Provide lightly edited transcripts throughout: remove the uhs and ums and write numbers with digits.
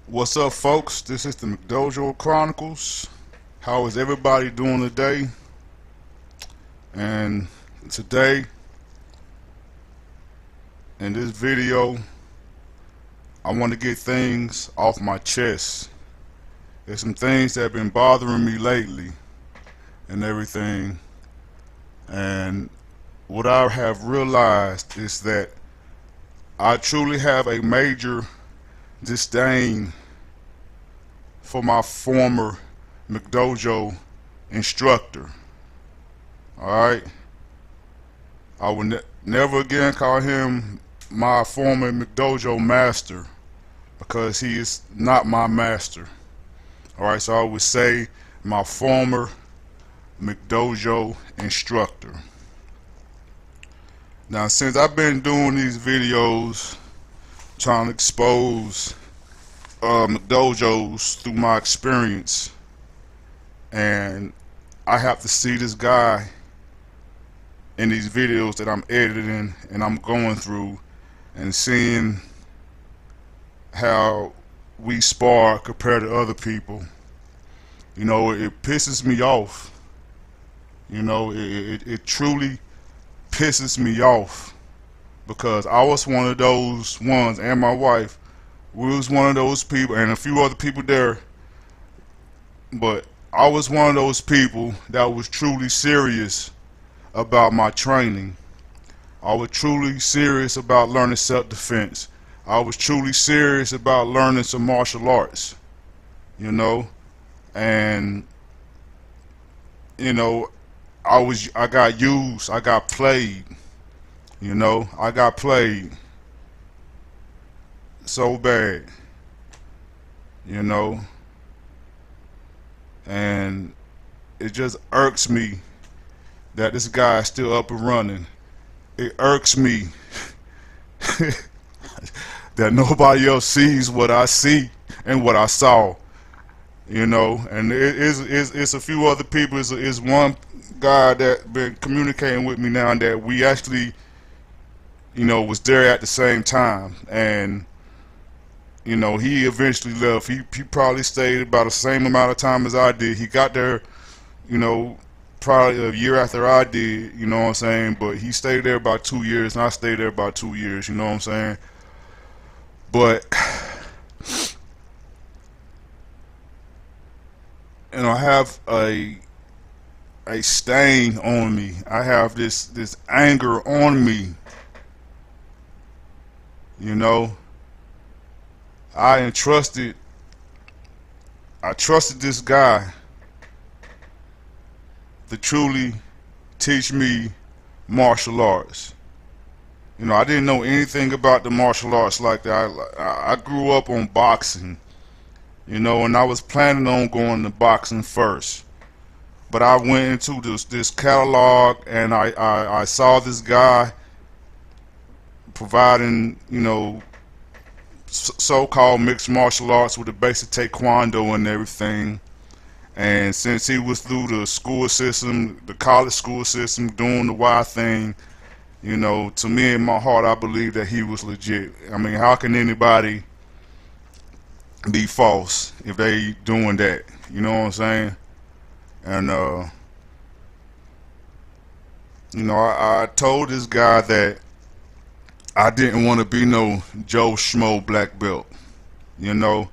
What's up, folks? This is the McDojo Chronicles. How is everybody doing today? And today, in this video, I want to get things off my chest. There's some things that have been bothering me lately and everything. And what I have realized is that I truly have a major disdain for my former McDojo instructor. Alright? I will never again call him my former McDojo master because he is not my master. Alright, so I would say my former McDojo instructor. Now, since I've been doing these videos trying to expose McDojos through my experience, and I have to see this guy in these videos that I'm editing and I'm going through and seeing how we spar compared to other people. You know, it pisses me off. You know, it truly pisses me off because I was one of those ones, and my wife, we was one of those people, and a few other people there, but I was one of those people that was truly serious about my training. I was truly serious about learning self-defense. I was truly serious about learning some martial arts, you know, and you know, I got used, I got played, you know, I got played so bad, you know, and it just irks me that this guy is still up and running. It irks me that nobody else sees what I see and what I saw, you know, and it's a few other people. It's one guy that been communicating with me now and that we actually, you know, was there at the same time, and you know, he eventually left. He probably stayed about the same amount of time as I did. He got there, you know, probably a year after I did, you know what I'm saying, but he stayed there about 2 years and I stayed there about 2 years, you know what I'm saying. But you know, I have a stain on me. I have this anger on me, you know. I trusted this guy to truly teach me martial arts. You know, I didn't know anything about the martial arts like that. I grew up on boxing, you know, and I was planning on going to boxing first. But I went into this catalog and I saw this guy providing, you know, so-called mixed martial arts with the basic taekwondo and everything. And since he was through the school system, the college school system, doing the Y thing, you know, to me in my heart, I believe that he was legit. I mean, how can anybody be false if they doing that? You know what I'm saying? And you know, I told this guy that I didn't want to be no Joe Schmo black belt. You know,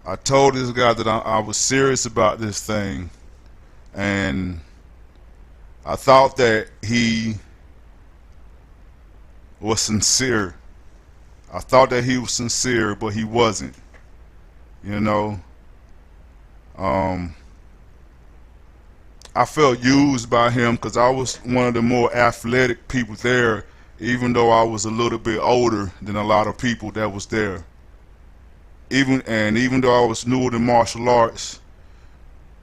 I told this guy that I was serious about this thing, and I thought that he was sincere. I thought that he was sincere, but he wasn't. You know, I felt used by him because I was one of the more athletic people there, even though I was a little bit older than a lot of people that was there. Even though I was newer to martial arts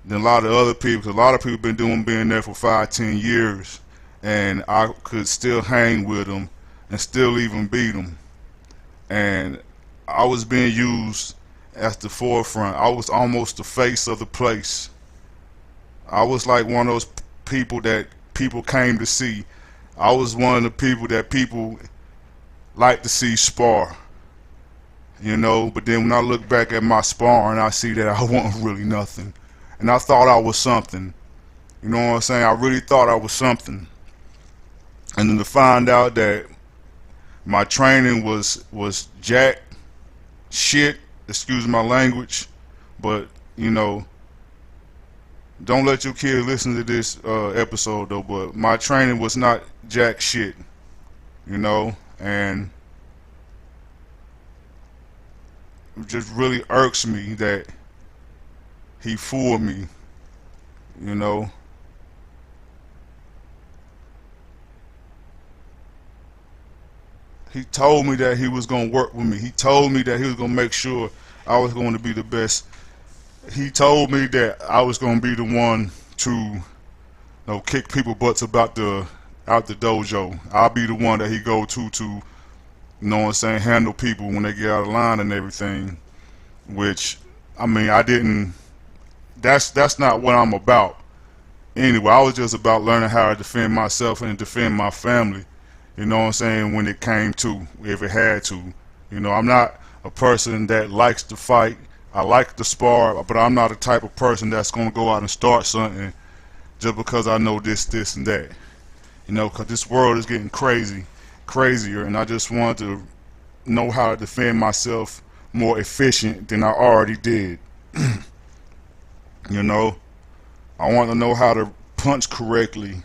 than a lot of other people, 'cause a lot of people been there for 5-10 years, and I could still hang with them and still even beat them. And I was being used at the forefront. I was almost the face of the place. I was like one of those people that people came to see. I was one of the people that people like to see spar. you know. But then when I look back at my sparring, I see that I wasn't really nothing, and I thought I was something. You know what I'm saying? I really thought I was something, and then to find out that my training was jack shit. Excuse my language, but you know, don't let your kid listen to this episode though. But my training was not jack shit, you know, and it just really irks me that he fooled me, you know. He told me that he was gonna work with me. He told me that he was gonna make sure I was going to be the best. He told me that I was gonna be the one to, you know, kick people butts about the out the dojo. I'll be the one that he go to, you know what I'm saying, handle people when they get out of line and everything. Which, I mean, I didn't. That's not what I'm about. Anyway, I was just about learning how to defend myself and defend my family. You know what I'm saying? When it came to, if it had to. You know, I'm not a person that likes to fight. I like to spar, but I'm not the type of person that's going to go out and start something just because I know this, and that. You know, because this world is getting crazier, and I just want to know how to defend myself more efficient than I already did. You know, I want to know how to punch correctly.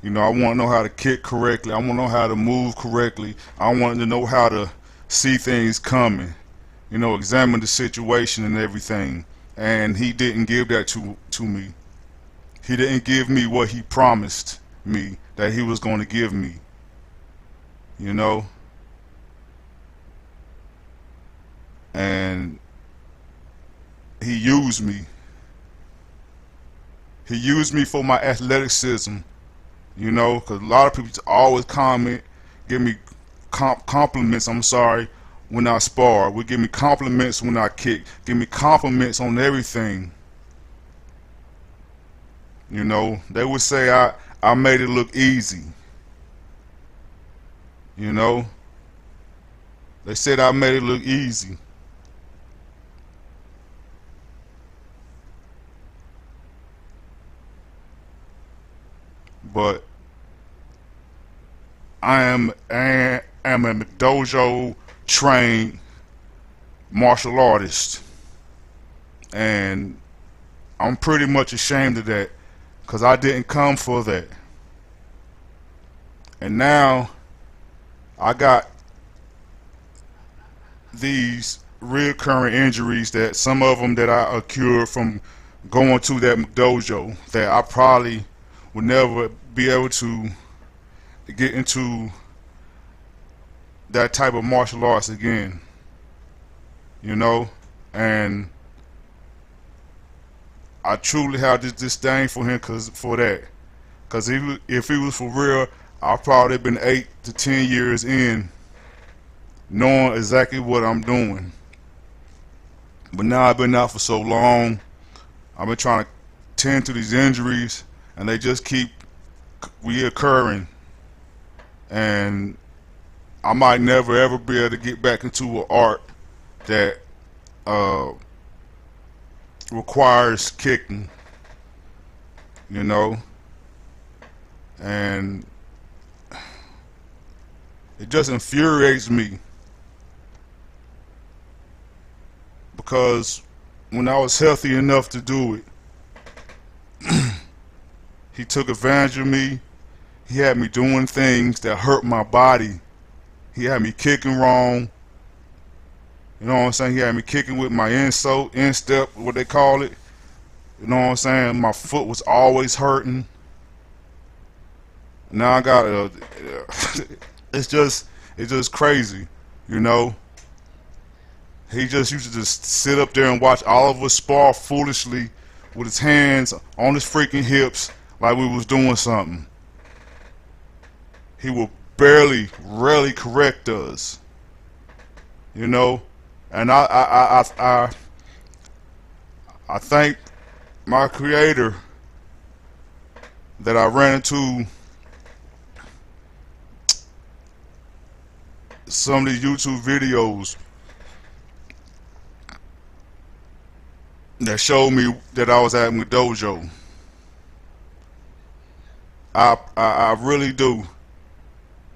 You know, I want to know how to kick correctly. I want to know how to move correctly. I want to know how to see things coming. You know, examine the situation and everything. And he didn't give that to me. He didn't give me what he promised me that he was going to give me. You know? And he used me. He used me for my athleticism. You know, because a lot of people always comment, give me compliments, I'm sorry, when I spar. Would give me compliments when I kick. Give me compliments on everything. You know, they would say I made it look easy. You know, they said I made it look easy. But I am a McDojo trained martial artist, and I'm pretty much ashamed of that because I didn't come for that. And now I got these recurring injuries, that some of them that I occurred from going to that McDojo, that I probably would never be able to get into that type of martial arts again, you know. And I truly have this disdain for him for that, because if he was for real, I'd probably been 8 to 10 years in, knowing exactly what I'm doing. But now I've been out for so long, I've been trying to tend to these injuries, and they just keep reoccurring, and I might never ever be able to get back into an art that requires kicking, you know. And it just infuriates me, because when I was healthy enough to do it, he took advantage of me. He had me doing things that hurt my body. He had me kicking wrong. You know what I'm saying? He had me kicking with my instep, what they call it. You know what I'm saying? My foot was always hurting. Now I got a. it's just crazy, you know. He just used to just sit up there and watch all of us spar foolishly with his hands on his freaking hips like we was doing something. He would rarely correct us, you know. And I thank my creator that I ran into some of these YouTube videos that showed me that I was at McDojo. I really do.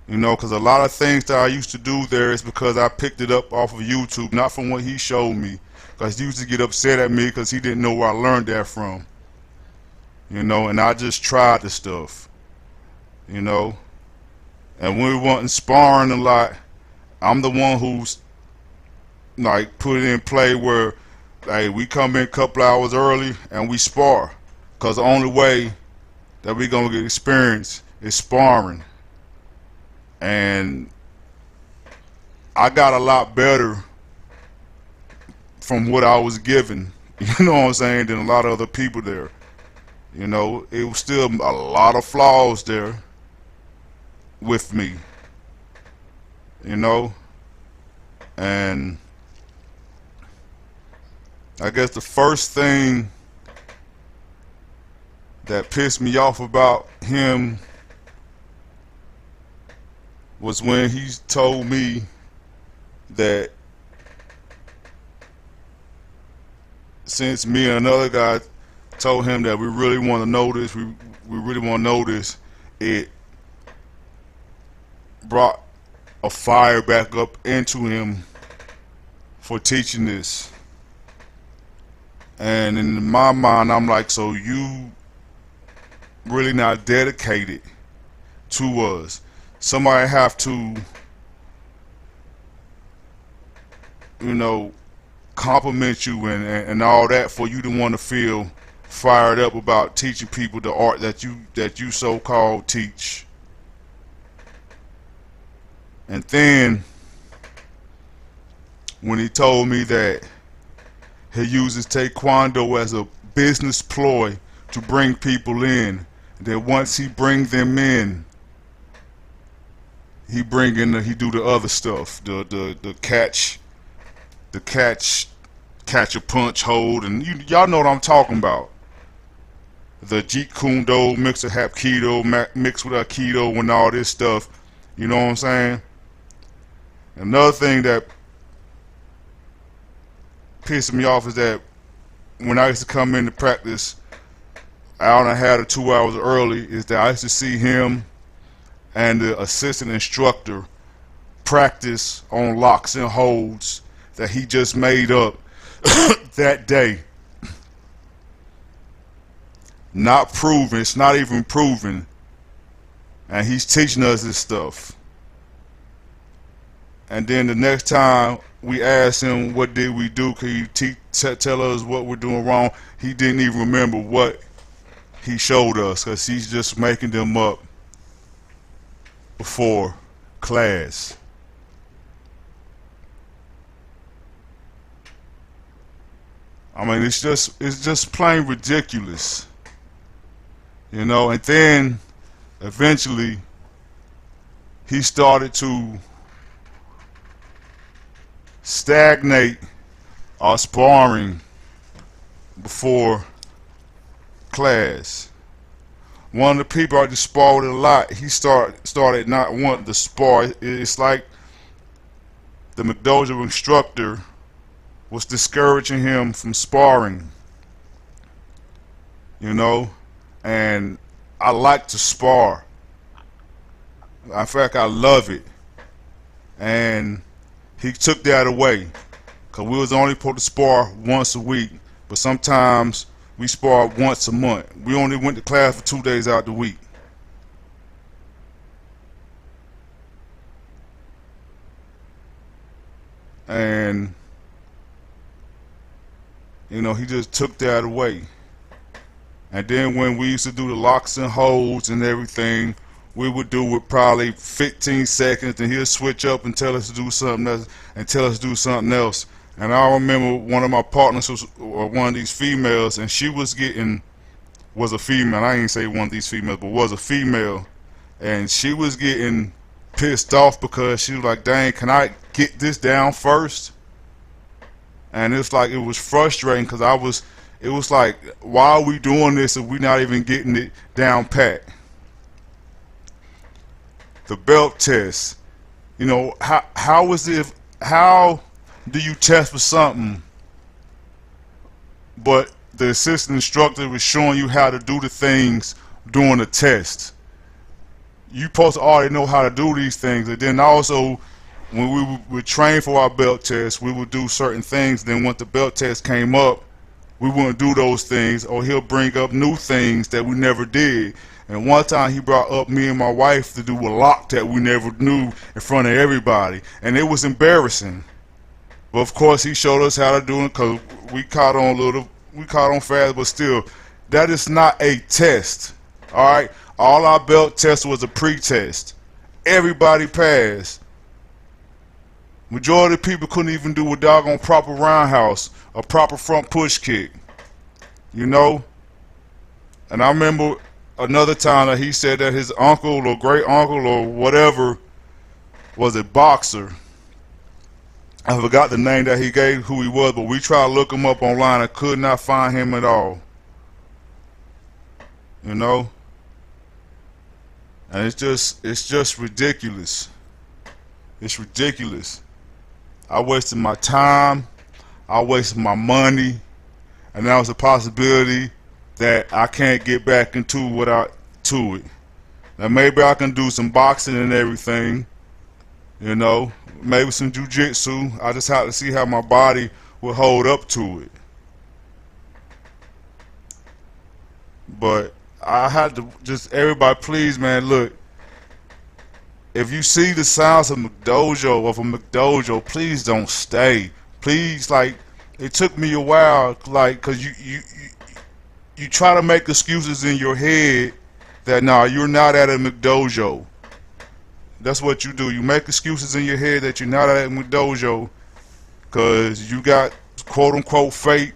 You know, because a lot of things that I used to do there is because I picked it up off of YouTube, not from what he showed me. Because he used to get upset at me because he didn't know where I learned that from. You know, and I just tried the stuff. You know, and when we wasn't sparring a lot, I'm the one who's like put it in play where, like, we come in a couple hours early and we spar. Because the only way that we gonna get experience is sparring. And I got a lot better from what I was given, you know what I'm saying, than a lot of other people there. You know, it was still a lot of flaws there with me, you know. And I guess the first thing that pissed me off about him was when he told me that since me and another guy told him that we really want to know this, we really want to know this, it brought a fire back up into him for teaching this. And in my mind, I'm like, so you really not dedicated to us. Somebody have to, you know, compliment you and all that for you to want to feel fired up about teaching people the art that you so-called teach. And then when he told me that he uses taekwondo as a business ploy to bring people in, that once he brings them in, he do the other stuff, the catch a punch, hold, and y'all know what I'm talking about. The jeet kune do mixed with hapkido, mixed with aikido, and all this stuff. You know what I'm saying? Another thing that pissed me off is that when I used to come in to practice an hour and a half to 2 hours early, is that I used to see him and the assistant instructor practice on locks and holds that he just made up that day. Not proven, it's not even proven, and he's teaching us this stuff. And then the next time we asked him, what did we do, can you tell us what we're doing wrong, he didn't even remember what he showed us, because he's just making them up before class. I mean, it's just plain ridiculous, you know. And then eventually he started to stagnate our sparring before class. One of the people I just sparred with a lot, he started not wanting to spar. It's like the McDojo instructor was discouraging him from sparring, you know. And I like to spar. In fact, I love it. And he took that away, because we was only supposed to spar once a week, but sometimes we sparred once a month. We only went to class for 2 days out the week. And you know, he just took that away. And then when we used to do the locks and holds and everything, we would do it probably 15 seconds, and he'll switch up and tell us to do something else, and tell us to do something else. And I remember one of my partners was one of these females, and she was a female. I ain't say one of these females, but was a female, and she was getting pissed off because she was like, dang, can I get this down first? And it's like, it was frustrating, because it was like, why are we doing this if we're not even getting it down pat? The belt test, you know, how do you test for something but the assistant instructor was showing you how to do the things during the test. You supposed to already know how to do these things, and then also when we would train for our belt test, we would do certain things. Then once the belt test came up, we wouldn't do those things, or he'll bring up new things that we never did. And one time he brought up me and my wife to do a lock that we never knew in front of everybody, and it was embarrassing. But of course he showed us how to do it because we caught on fast, but still, that is not a test. Alright? All our belt test was a pre-test. Everybody passed. Majority of people couldn't even do a doggone proper roundhouse, a proper front push kick. You know? And I remember another time that he said that his uncle or great uncle or whatever was a boxer. I forgot the name that he gave, who he was, but we tried to look him up online and could not find him at all. You know? And it's just ridiculous. It's ridiculous. I wasted my time, I wasted my money, and now it's a possibility that I can't get back into it. Now maybe I can do some boxing and everything, you know, maybe some jiu-jitsu. I just have to see how my body will hold up to it. But I had to just, everybody please, man, look, if you see the signs of McDojo, please don't stay. Please, like, it took me a while, like, cause you try to make excuses in your head that nah, you're not at a McDojo. That's what you do. You make excuses in your head that you're not at a McDojo, cause you got quote unquote faith,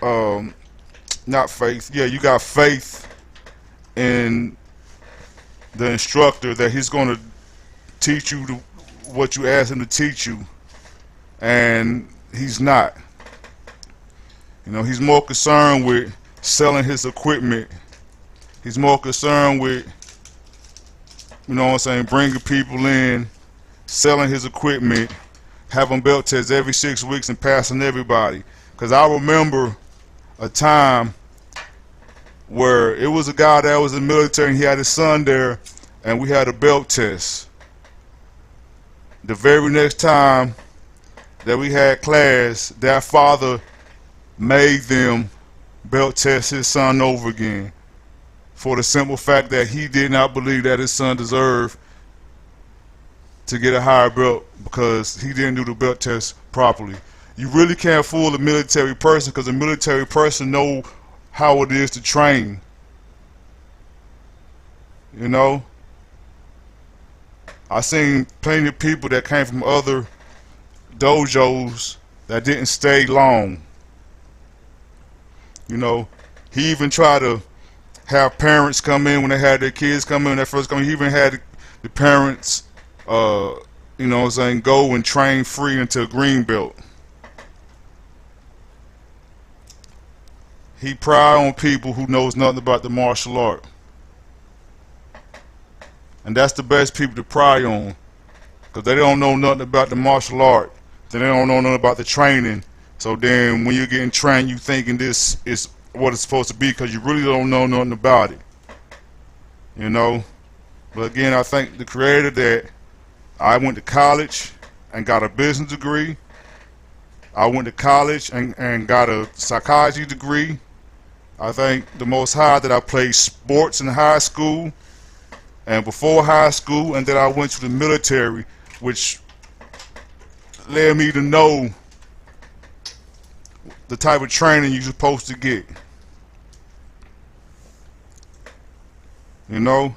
not faith. Yeah, you got faith in the instructor that he's going to teach you what you asked him to teach you, and he's not. You know, he's more concerned with selling his equipment. He's more concerned with, you know what I'm saying, bringing people in, selling his equipment, having belt tests every 6 weeks and passing everybody. Because I remember a time where it was a guy that was in the military and he had his son there, and we had a belt test. The very next time that we had class, that father made them belt test his son over again, for the simple fact that he did not believe that his son deserved to get a higher belt because he didn't do the belt test properly. You really can't fool a military person, because a military person know how it is to train. You know, I seen plenty of people that came from other dojos that didn't stay long. You know, he even tried to have parents come in when they had their kids come in when they first come in. He even had the parents, you know what I'm saying, go and train free into a green belt. He pride on people who knows nothing about the martial art. And that's the best people to pry on, because they don't know nothing about the martial art. Then they don't know nothing about the training. So then when you're getting trained, you thinking this is what it's supposed to be, because you really don't know nothing about it. You know? But again, I thank the Creator that I went to college and got a business degree. I went to college and got a psychology degree. I thank the Most High that I played sports in high school and before high school, and then I went to the military, which led me to know the type of training you're supposed to get. You know,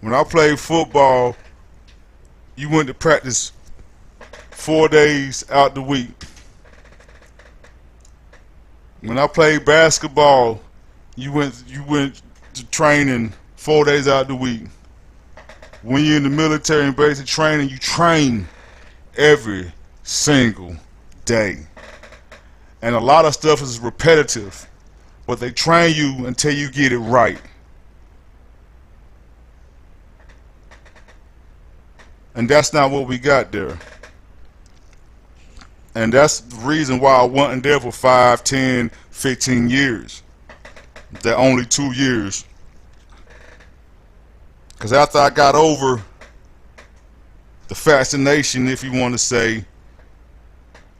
when I played football, you went to practice 4 days out the week. When I played basketball, you went to training 4 days out the week. When you're in the military and basic training, you train every single day. And a lot of stuff is repetitive, but they train you until you get it right. And that's not what we got there. And that's the reason why I wasn't there for 5, 10, 15 years. That only 2 years. Because after I got over the fascination, if you want to say,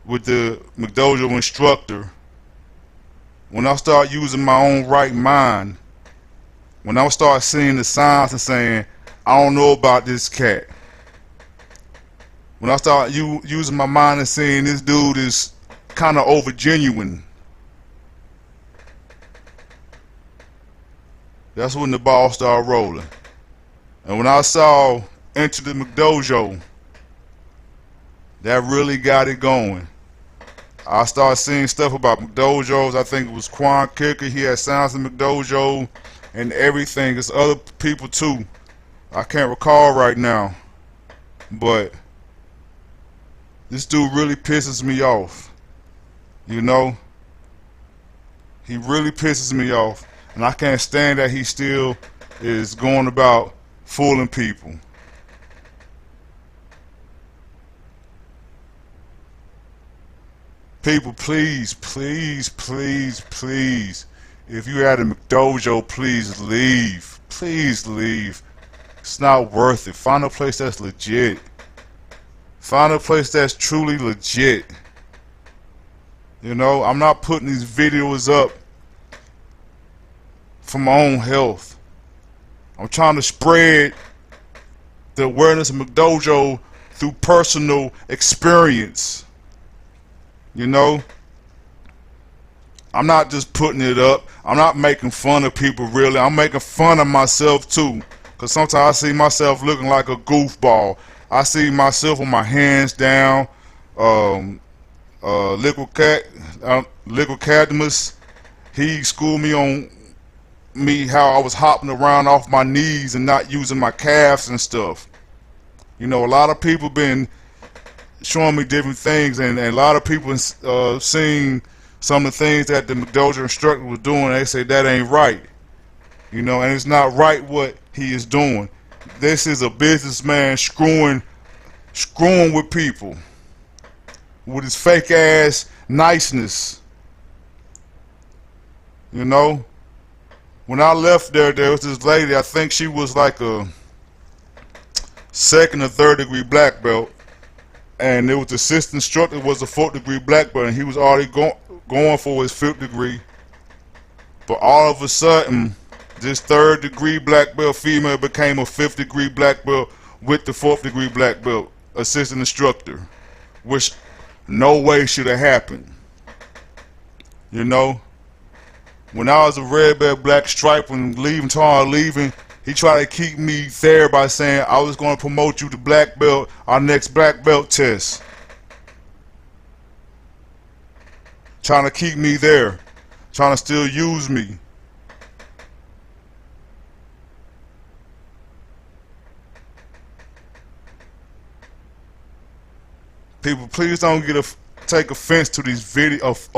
with the McDojo instructor, when I start using my own right mind, when I start seeing the signs and saying, I don't know about this cat. When I start using my mind and saying this dude is kind of over genuine, that's when the ball started rolling. And when I saw Enter the McDojo, that really got it going. I started seeing stuff about McDojos. I think it was Quan Kicker. He had sounds of McDojo and everything. There's other people too. I can't recall right now. But this dude really pisses me off. You know? He really pisses me off. And I can't stand that he still is going about fooling people. People, please, please, please, please, if you at a McDojo, please leave. Please leave. It's not worth it. Find a place that's legit. Find a place that's truly legit. You know, I'm not putting these videos up for my own health. I'm trying to spread the awareness of McDojo through personal experience. You know, I'm not just putting it up. I'm not making fun of people, really. I'm making fun of myself too, because sometimes I see myself looking like a goofball. I see myself with my hands down. Liquid Cadmus, he schooled me on how I was hopping around off my knees and not using my calves and stuff. You know, a lot of people been showing me different things, and a lot of people seen some of the things that the McDojo instructor was doing. They say that ain't right, you know, and it's not right what he is doing. This is a businessman screwing with people with his fake ass niceness. You know, when I left there was this lady. I think she was like a 2nd or 3rd degree black belt. And it was the assistant instructor was a 4th degree black belt, and he was already going for his 5th degree. But all of a sudden, this 3rd degree black belt female became a 5th degree black belt with the 4th degree black belt assistant instructor, which no way should have happened. You know, when I was a red belt black stripe, when leaving, he tried to keep me there by saying I was going to promote you to black belt, our next black belt test. Trying to keep me there. Trying to still use me. People, please don't take offense to these videos.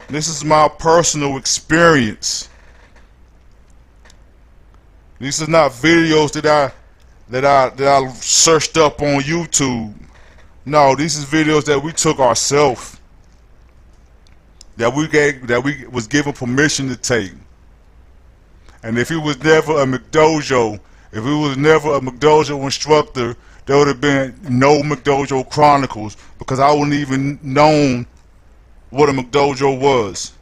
This is my personal experience. These are not videos that I searched up on YouTube. No, these is videos that we took ourselves. That we was given permission to take. And if it was never a McDojo, if it was never a McDojo instructor, there would have been no McDojo Chronicles, because I wouldn't even known what a McDojo was.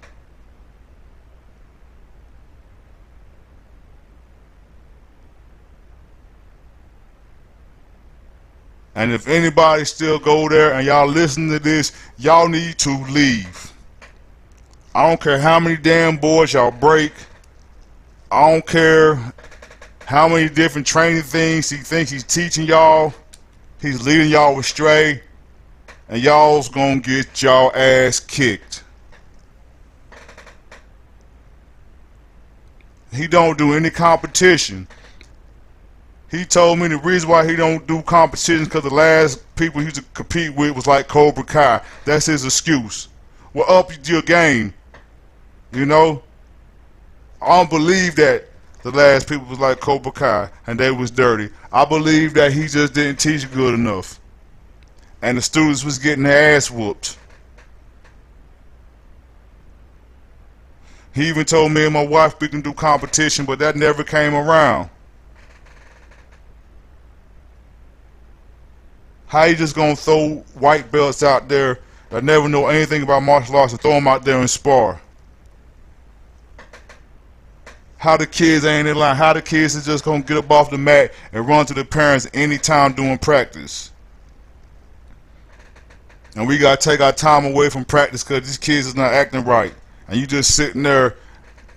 And if anybody still go there and y'all listen to this, y'all need to leave. I don't care how many damn boards y'all break. I don't care how many different training things he thinks he's teaching y'all. He's leading y'all astray. And y'all's gonna get y'all ass kicked. He don't do any competition. He told me the reason why he don't do competitions because the last people he used to compete with was like Cobra Kai. That's his excuse. Well, up your game. You know? I don't believe that The last people was like Cobra Kai, and they was dirty. I believe that he just didn't teach good enough, and the students was getting their ass whooped. He even told me and my wife we can do competition, but that never came around. How you just gonna throw white belts out there that never know anything about martial arts and throw them out there and spar? How the kids ain't in line? How the kids is just gonna get up off the mat and run to the parents anytime doing practice? And we gotta take our time away from practice because these kids is not acting right. And you just sitting there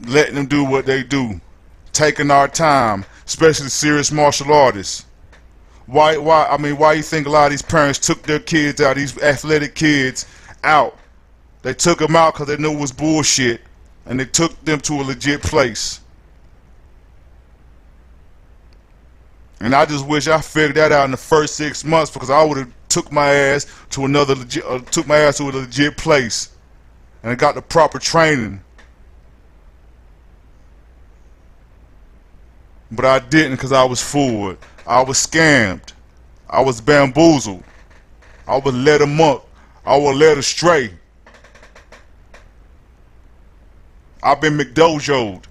letting them do what they do, taking our time, especially serious martial artists. Why you think a lot of these parents took their kids out, these athletic kids out? They took them out because they knew it was bullshit, and they took them to a legit place. And I just wish I figured that out in the first 6 months, because I would have took my ass to a legit place, and I got the proper training. But I didn't because I was fooled. I was scammed. I was bamboozled. I was led amok. I was led astray. I've been McDojoed.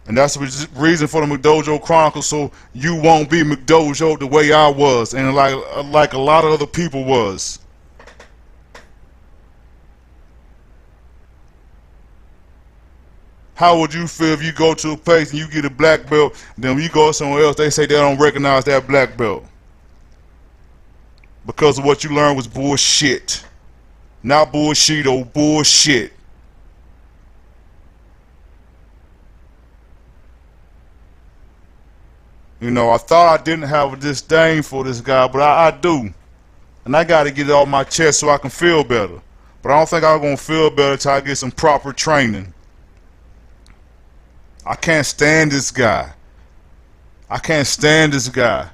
And that's the reason for the McDojo Chronicles, so you won't be McDojoed the way I was, and like a lot of other people was. How would you feel if you go to a place and you get a black belt, then when you go somewhere else, they say they don't recognize that black belt? Because of what you learned was bullshit. Not bullshit, oh bullshit. You know, I thought I didn't have a disdain for this guy, but I do. And I gotta get it off my chest so I can feel better. But I don't think I'm gonna feel better till I get some proper training. I can't stand this guy. I can't stand this guy.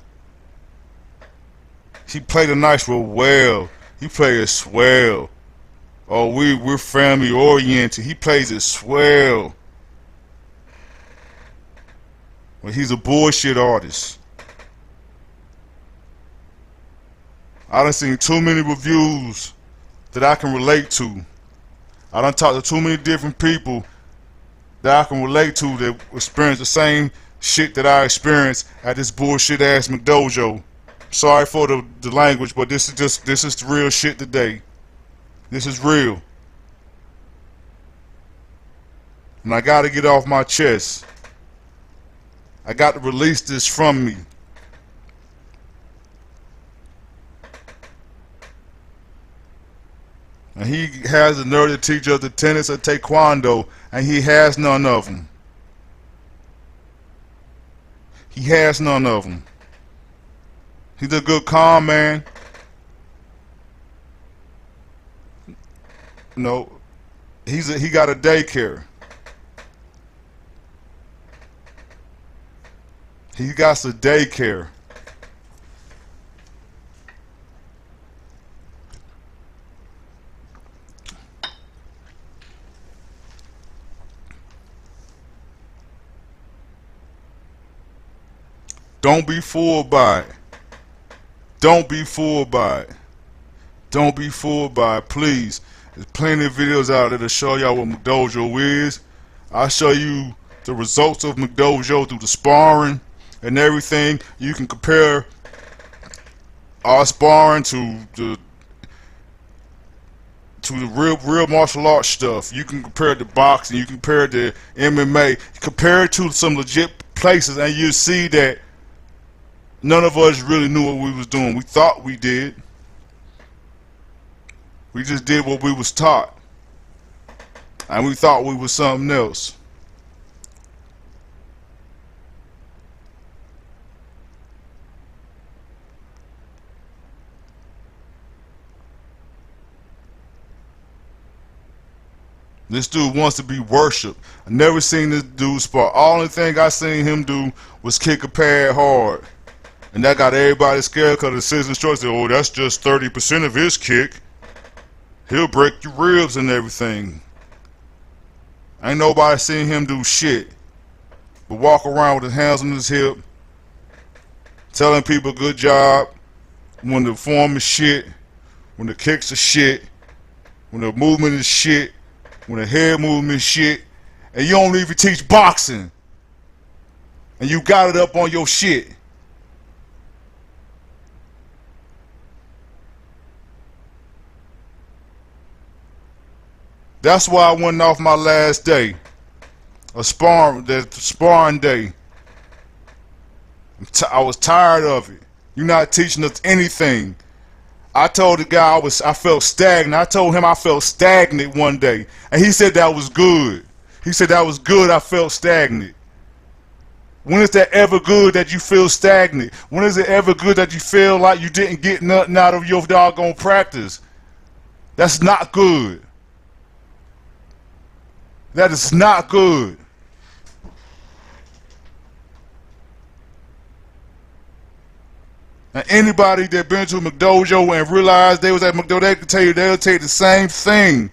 He played a nice role well. He played it swell. Oh, we're family oriented. He plays it swell. Well, he's a bullshit artist. I done seen too many reviews that I can relate to. I done talked to too many different people that I can relate to that experience the same shit that I experienced at this bullshit ass McDojo. Sorry for the language, but this is the real shit today. This is real. And I gotta get off my chest. I got to release this from me. And he has the nerve to teach us the tenets of Taekwondo, and he has none of them. He has none of them. He's a good calm man. No, he got a daycare. He got a daycare. Don't be fooled by it. Don't be fooled by it. Don't be fooled by it, please. There's plenty of videos out there to show y'all what McDojo is. I'll show you the results of McDojo through the sparring and everything. You can compare our sparring to the real martial arts stuff. You can compare it to boxing. You can compare it to MMA. Compare it to some legit places, and you see that none of us really knew what we was doing. We thought we did. We just did what we was taught, and we thought we was something else. This dude wants to be worshipped. I never seen this dude spar. Only thing I seen him do was kick a pad hard. And that got everybody scared because the citizen instructor said, oh, that's just 30% of his kick. He'll break your ribs and everything. Ain't nobody seen him do shit. but walk around with his hands on his hip, telling people good job when the form is shit, when the kicks are shit, when the movement is shit, when the head movement is shit, and you don't even teach boxing, and you got it up on your shit. That's why I went off my last day, the sparring day. I was tired of it. You're not teaching us anything. I told the guy I felt stagnant. I told him I felt stagnant one day, and he said that was good. He said that was good. I felt stagnant. When is that ever good that you feel stagnant? When is it ever good that you feel like you didn't get nothing out of your doggone practice? That's not good. That is not good. And anybody that been to a McDojo and realized they was at McDojo, they can tell you they'll tell you the same thing.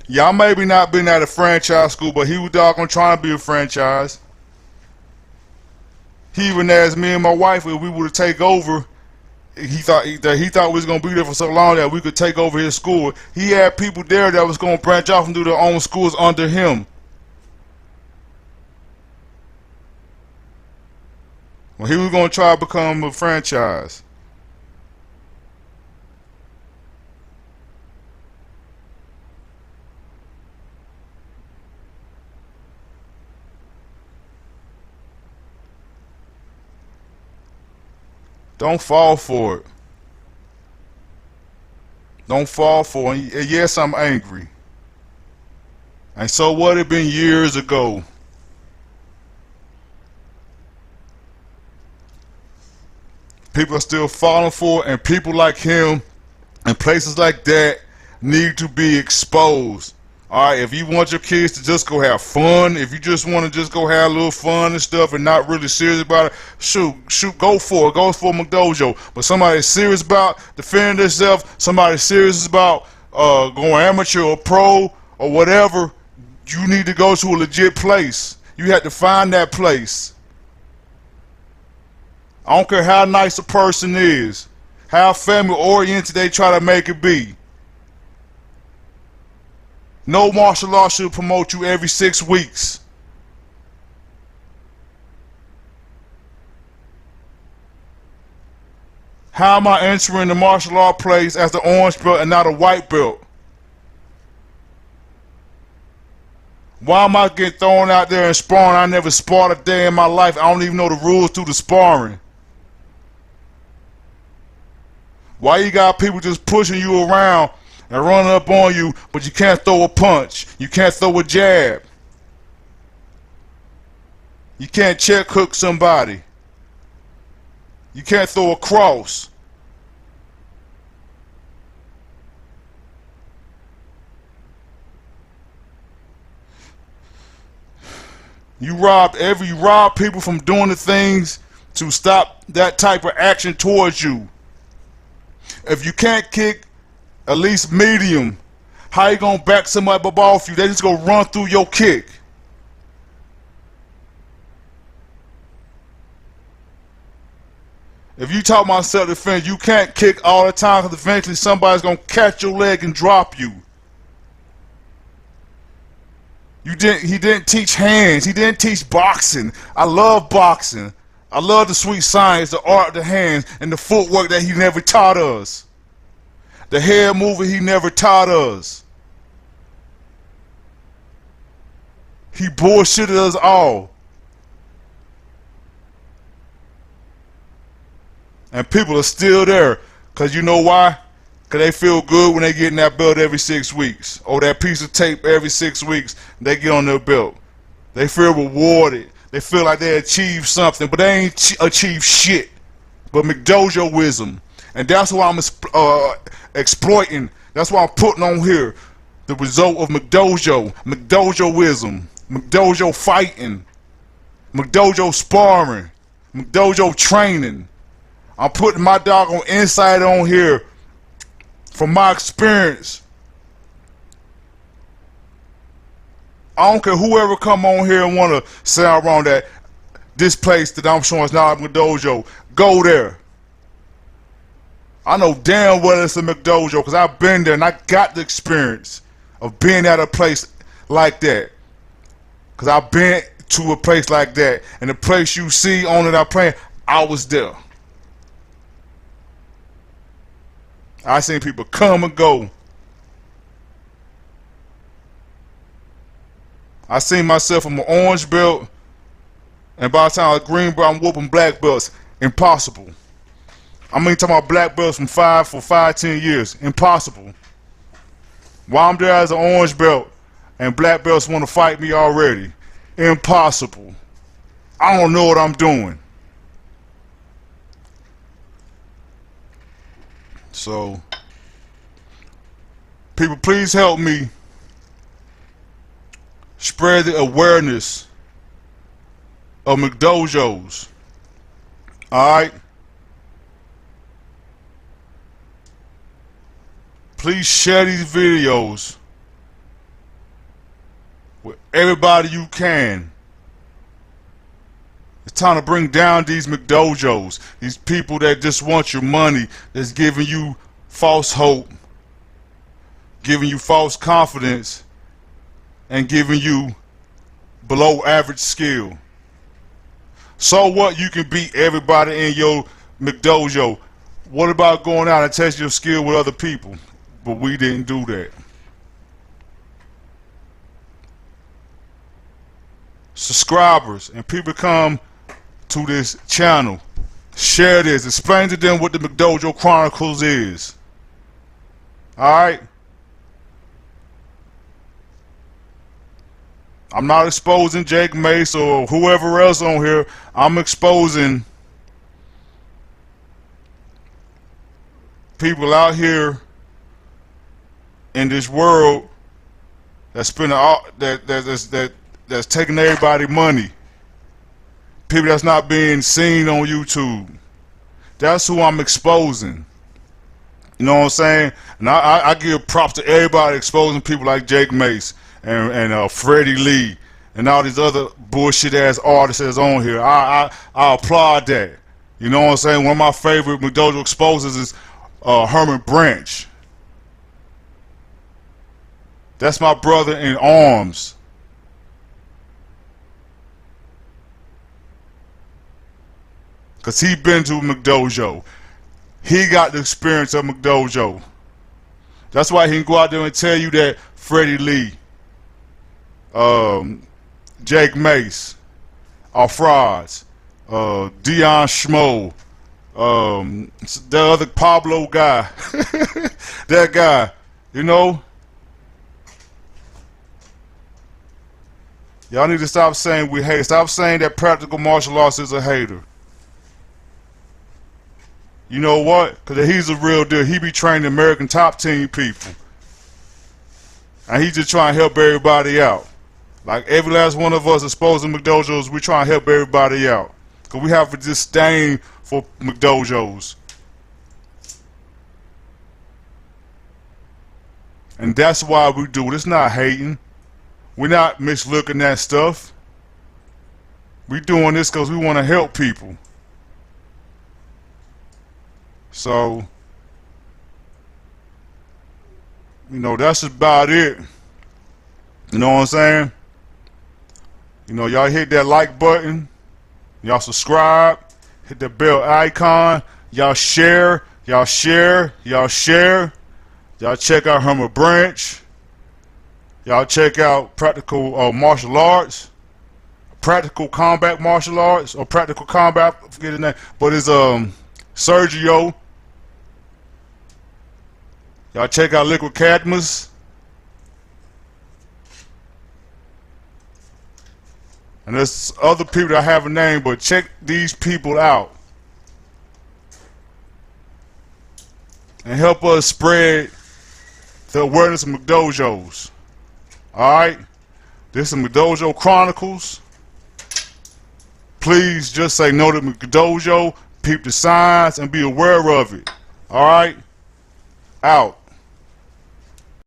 Y'all maybe not been at a franchise school, but he was doggone trying to be a franchise. He even asked me and my wife if we would take over. He thought we was gonna be there for so long that we could take over his school. He had people there that was gonna branch off and do their own schools under him. Well, he was gonna try to become a franchise. Don't fall for it. Don't fall for it. And yes, I'm angry. And so what? It been years ago. People are still falling for it, and people like him and places like that need to be exposed. Alright, if you want your kids to just go have fun, if you just want to just go have a little fun and stuff and not really serious about it, shoot, go for it. Go for McDojo. But somebody serious about defending themselves, somebody serious about going amateur or pro or whatever, you need to go to a legit place. You have to find that place. I don't care how nice a person is, how family oriented they try to make it be. No martial arts should promote you every 6 weeks. How am I entering the martial art place as the orange belt and not a white belt? Why am I getting thrown out there and sparring? I never sparred a day in my life. I don't even know the rules to the sparring. Why you got people just pushing you around and running up on you, but you can't throw a punch, you can't throw a jab, you can't check hook somebody, you can't throw a cross? You rob people from doing the things to stop that type of action towards you. If you can't kick at least medium, how you gonna back somebody up off you? They just gonna run through your kick. If you talk about self-defense, you can't kick all the time because eventually somebody's gonna catch your leg and drop you. He didn't teach hands. He didn't teach boxing. I love boxing. I love the sweet science, the art of the hands, and the footwork that he never taught us. The head movement he never taught us. He bullshitted us all. And people are still there. Because you know why? Because they feel good when they get in that belt every 6 weeks. Or that piece of tape every 6 weeks. They get on their belt. They feel rewarded. They feel like they achieved something. But they ain't achieved shit. But McDojoism. And that's why I'm exploiting. That's why I'm putting on here the result of McDojo. McDojoism. McDojo fighting. McDojo sparring. McDojo training. I'm putting my doggone insight on here from my experience. I don't care whoever come on here and want to say I'm wrong, that this place that I'm showing is not a McDojo. Go there. I know damn well it's a McDojo because I've been there and I got the experience of being at a place like that. Because I've been to a place like that, and the place you see on it I'm playing, I was there. I seen people come and go. I seen myself from an orange belt, and by the time I was green belt, I'm whooping black belts. Impossible. I mean, talking about black belts from 10 years. Impossible. While I'm there as an orange belt, and black belts want to fight me already. Impossible. I don't know what I'm doing. So, people, please help me spread the awareness of McDojos. Alright? Please share these videos with everybody you can. It's time to bring down these McDojos, these people that just want your money, that's giving you false hope, giving you false confidence, and giving you below average skill. So what, you can beat everybody in your McDojo. What about going out and test your skill with other people? But we didn't do that. Subscribers and people come to this channel, share this, explain to them what the McDojo Chronicles is. Alright? I'm not exposing Jake Mace or whoever else on here. I'm exposing people out here in this world that's spending all that's taking everybody money. People that's not being seen on YouTube. That's who I'm exposing. You know what I'm saying? And I give props to everybody exposing people like Jake Mace and Freddie Lee and all these other bullshit ass artists that's on here. I applaud that. You know what I'm saying? One of my favorite McDojo exposers is Herman Branch. That's my brother in arms. Cause he been to McDojo. He got the experience of McDojo. That's why he can go out there and tell you that Freddie Lee, Jake Mace are frauds. Dion Schmo, the other Pablo guy, that guy, you know. Y'all need to stop saying we hate. Stop saying that practical martial arts is a hater. You know what? Because he's a real deal. He be training American top team people. And he's just trying to help everybody out. Like every last one of us exposing McDojos, we trying to help everybody out. Because we have a disdain for McDojos. And that's why we do it. It's not hating. We're not mislooking that stuff. We're doing this because we want to help people. So, you know, that's about it. You know what I'm saying? You know, y'all hit that like button. Y'all subscribe. Hit the bell icon. Y'all share. Y'all share. Y'all share. Y'all check out Herman Branch. Y'all check out Practical Martial Arts. Practical Combat Martial Arts. Or Practical Combat, I forget the name. But it's Sergio. Y'all check out Liquid Cadmus. And there's other people that have a name, but check these people out. And help us spread the awareness of McDojos. Alright? This is McDojo Chronicles. Please just say no to McDojo, peep the signs, and be aware of it. Alright? Out.